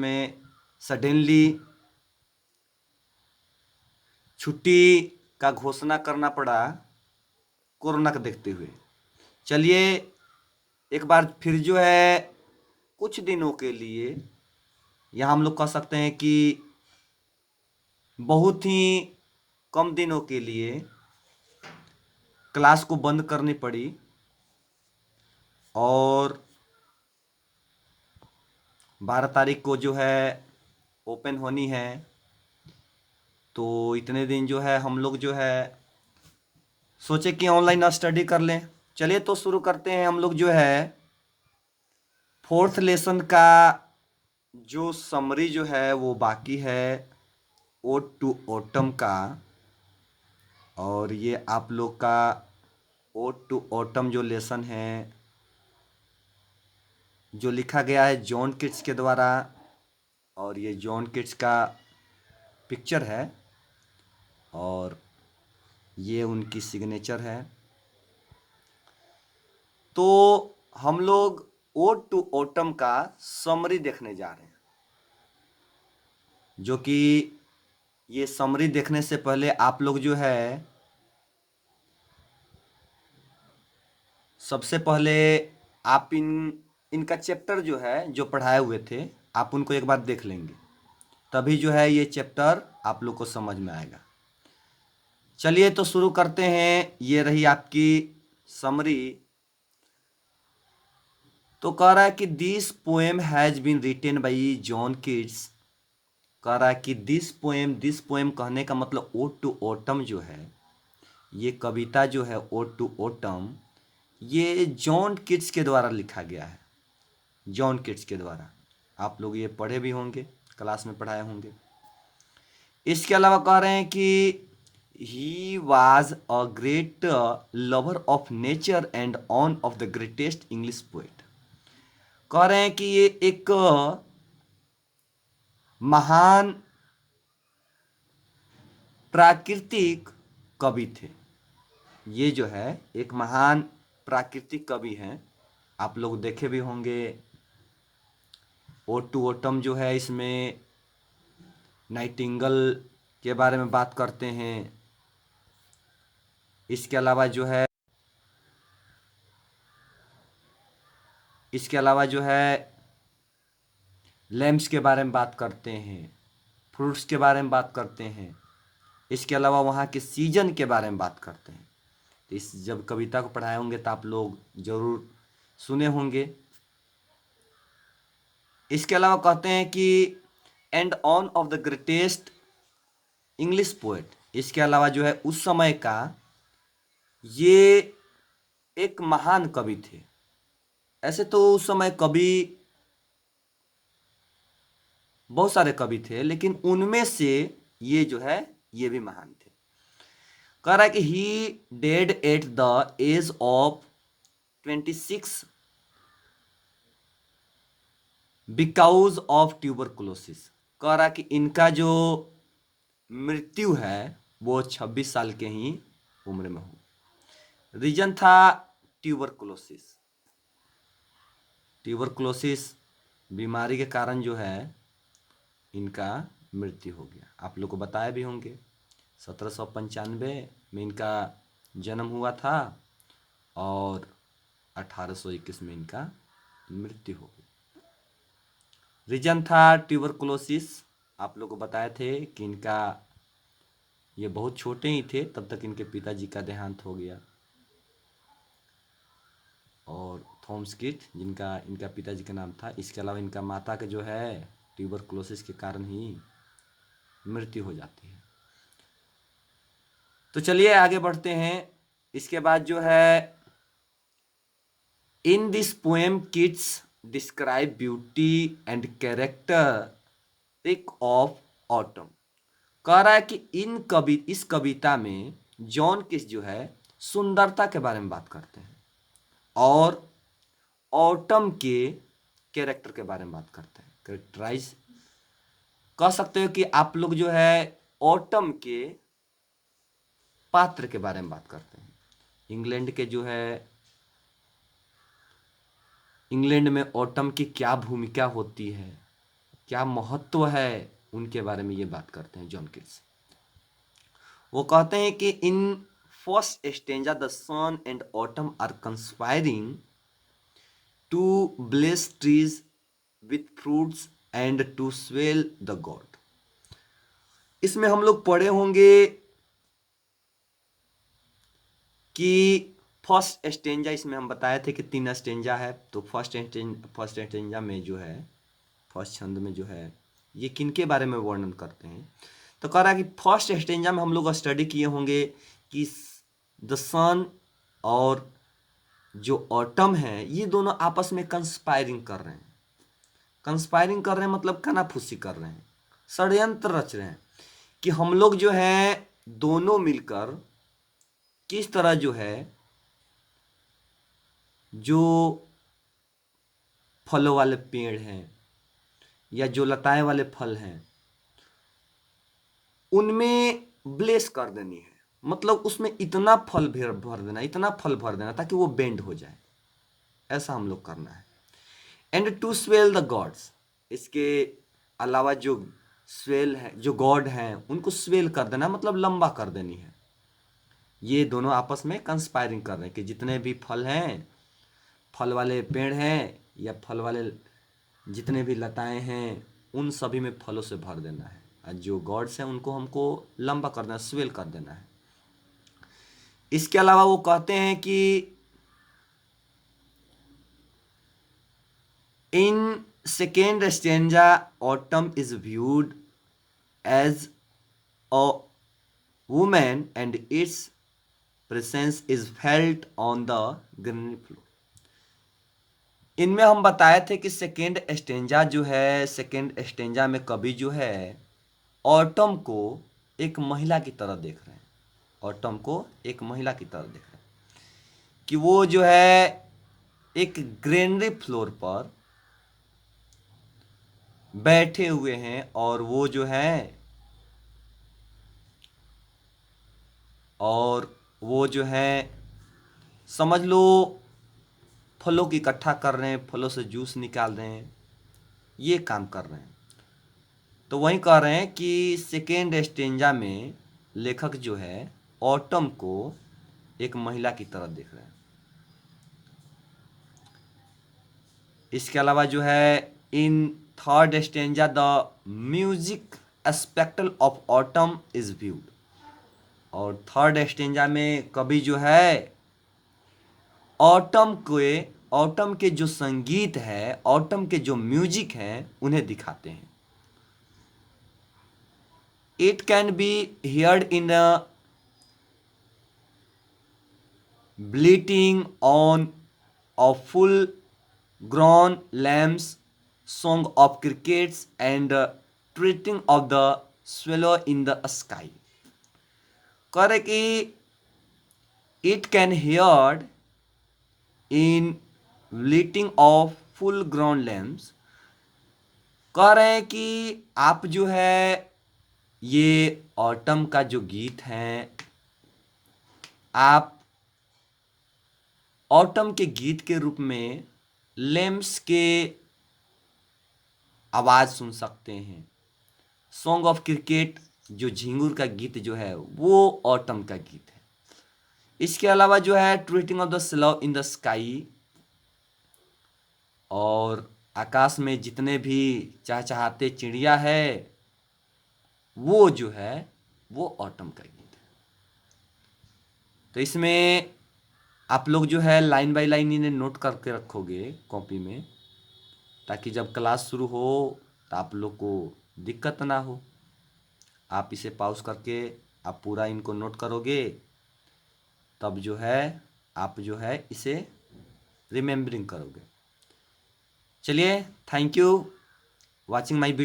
में सडनली छुट्टी का घोषणा करना पड़ा कोरोना को देखते हुए। चलिए एक बार फिर जो है कुछ दिनों के लिए यहाँ हम लोग कह सकते हैं कि बहुत ही कम दिनों के लिए क्लास को बंद करनी पड़ी और 12 तारीख को जो है ओपन होनी है। तो इतने दिन जो है हम लोग जो है सोचे कि ऑनलाइन स्टडी कर लें। चलिए तो शुरू करते हैं। हम लोग जो है फोर्थ लेसन का जो समरी जो है वो बाकी है ओड टू ऑटम का, और ये आप लोग का ओड टू ऑटम जो लेसन है जो लिखा गया है जॉन किट्स के द्वारा, और ये जॉन किट्स का पिक्चर है और ये उनकी सिग्नेचर है। तो हम लोग ओड टू ऑटम का समरी देखने जा रहे हैं, जो कि ये समरी देखने से पहले आप लोग जो है सबसे पहले आप इनका चैप्टर जो है जो पढ़ाए हुए थे आप उनको एक बार देख लेंगे, तभी जो है ये चैप्टर आप लोग को समझ में आएगा। चलिए तो शुरू करते हैं। ये रही आपकी समरी। तो कह रहा है कि this poem has been written by John Keats. कह रहा है कि दिस पोएम कहने का मतलब ओड टू ऑटम जो है, ये कविता जो है ओड टू ऑटम, ये जॉन किट्स के द्वारा लिखा गया है। जॉन किट्स के द्वारा आप लोग ये पढ़े भी होंगे, क्लास में पढ़ाए होंगे। इसके अलावा कह रहे हैं कि he was a great lover of nature and on off the greatest English poet. कह रहे हैं कि ये एक महान प्राकृतिक कवि थे। ये जो है एक महान प्राकृतिक कवि हैं, आप लोग देखे भी होंगे। ओड टू ऑटम जो है इसमें नाइटिंगल के बारे में बात करते हैं। इसके अलावा जो है लैम्प्स के बारे में बात करते हैं, फ्रूट्स के बारे में बात करते हैं। इसके अलावा वहाँ के सीजन के बारे में बात करते हैं। तो इस जब कविता को पढ़ाए होंगे तो आप लोग जरूर सुने होंगे। इसके अलावा कहते हैं कि and on off the greatest English poet. इसके अलावा जो है उस समय का ये एक महान कवि थे। ऐसे तो उस समय कवि बहुत सारे कवि थे, लेकिन उनमें से ये जो है ये भी महान थे। कह रहा है कि he dead at the age of 26 because of tuberculosis. कह रहा है कि इनका जो मृत्यु है वो 26 साल के ही उम्र में हो। रीजन था ट्यूबरकुलोसिस। ट्यूबरकुलोसिस बीमारी के कारण जो है इनका मृत्यु हो गया। आप लोग को बताए भी होंगे 1795 में इनका जन्म हुआ था और 1821 में इनका मृत्यु हो गई। रीजन था ट्यूबरकुलोसिस। आप लोग को बताए थे कि इनका ये बहुत छोटे ही थे तब तक इनके पिताजी का देहांत हो गया, और थॉमस किट जिनका इनका पिताजी का नाम था। इसके अलावा इनका माता के जो है ट्यूबरकुलोसिस के कारण ही मृत्यु हो जाती है। तो चलिए आगे बढ़ते हैं। इसके बाद जो है in this poem kids describe beauty and characteristic of autumn. कह रहा है कि इस कविता में जॉन किट्स जो है सुंदरता के बारे में बात करते हैं और ऑटम के कैरेक्टर के बारे में बात करते हैं। कैरेक्टराइज कह सकते हो कि आप लोग जो है ऑटम के पात्र के बारे में बात करते हैं। इंग्लैंड में ऑटम की क्या भूमिका होती है, क्या महत्व है, उनके बारे में ये बात करते हैं जॉन कीट्स। वो कहते हैं कि in first stanza the sun and autumn are conspiring to bless trees with fruits and to swell the god. इसमें हम लोग पढ़े होंगे कि फर्स्ट स्टेंजा, इसमें हम बताए थे कि 3 स्टेंजा है। तो फर्स्ट स्टेंजा में जो है, फर्स्ट छंद में जो है, ये किनके बारे में वर्णन करते हैं। तो कह रहा है कि फर्स्ट स्टेंजा में हम लोग स्टडी किए होंगे कि द सन और जो ऑटम है, ये दोनों आपस में कंस्पायरिंग कर रहे हैं। कंस्पायरिंग कर रहे हैं मतलब कानाफूसी कर रहे हैं, षड्यंत्र रच रहे हैं कि हम लोग जो है दोनों मिलकर किस तरह जो है, जो फलों वाले पेड़ हैं या जो लताएं वाले फल हैं, उनमें ब्लेस कर देनी है। मतलब उसमें इतना फल भर देना, इतना फल भर देना ताकि वो बेंड हो जाए, ऐसा हम लोग करना है। And to swell the gods, इसके अलावा जो स्वेल है, जो गॉड हैं, उनको स्वेल कर देना मतलब लंबा कर देनी है। ये दोनों आपस में कंस्पायरिंग कर रहे हैं कि जितने भी फल हैं, फल वाले पेड़ हैं या फल वाले जितने भी लताएं हैं, उन सभी में फलों से भर देना है। और जो गॉड्स हैं उनको हमको लंबा कर देना, स्वेल कर देना है। इसके अलावा वो कहते हैं कि in second stanza autumn is viewed as a woman and its presence is felt on the green floor. इनमें हम बताए थे कि सेकेंड स्टेंजा जो है, सेकेंड स्टेंजा में कवि जो है ऑटम को एक महिला की तरह देख रहे हैं। ऑटम को एक महिला की तरह देख रहे हैं कि वो जो है एक ग्रीनरी फ्लोर पर बैठे हुए हैं और वो जो है, और वो जो है समझ लो फलों की इकट्ठा कर रहे हैं, फलों से जूस निकाल रहे हैं, ये काम कर रहे हैं। तो वही कह रहे हैं कि सेकेंड स्टेंजा में लेखक जो है ऑटम को एक महिला की तरह देख रहे हैं। इसके अलावा जो है in third stanza the music spectral of autumn is viewed. और थर्ड स्टेंजा में कवि जो है ऑटम के जो संगीत है, ऑटम के जो म्यूजिक हैं, उन्हें दिखाते हैं। It can be heard in bleating on of full grown lambs, song of crickets and tweeting of the swallow in the sky। कह रहे कि it can heard in bleating of full grown lambs। कह रहे हैं कि आप जो है ये ऑटम का जो गीत है, आप ऑटम के गीत के रूप में लेम्स के आवाज़ सुन सकते हैं। सॉन्ग ऑफ क्रिकेट, जो झिंगुर का गीत जो है, वो ऑटम का गीत है। इसके अलावा जो है tweeting of the slow in the sky, और आकाश में जितने भी चहचहाते चिड़िया है, वो जो है वो ऑटम का गीत है। तो इसमें आप लोग जो है लाइन बाय लाइन इन्हें नोट करके रखोगे कॉपी में, ताकि जब क्लास शुरू हो तो आप लोग को दिक्कत ना हो। आप इसे पॉज करके आप पूरा इनको नोट करोगे, तब जो है आप जो है इसे रिमेम्बरिंग करोगे। चलिए, thank you watching my video.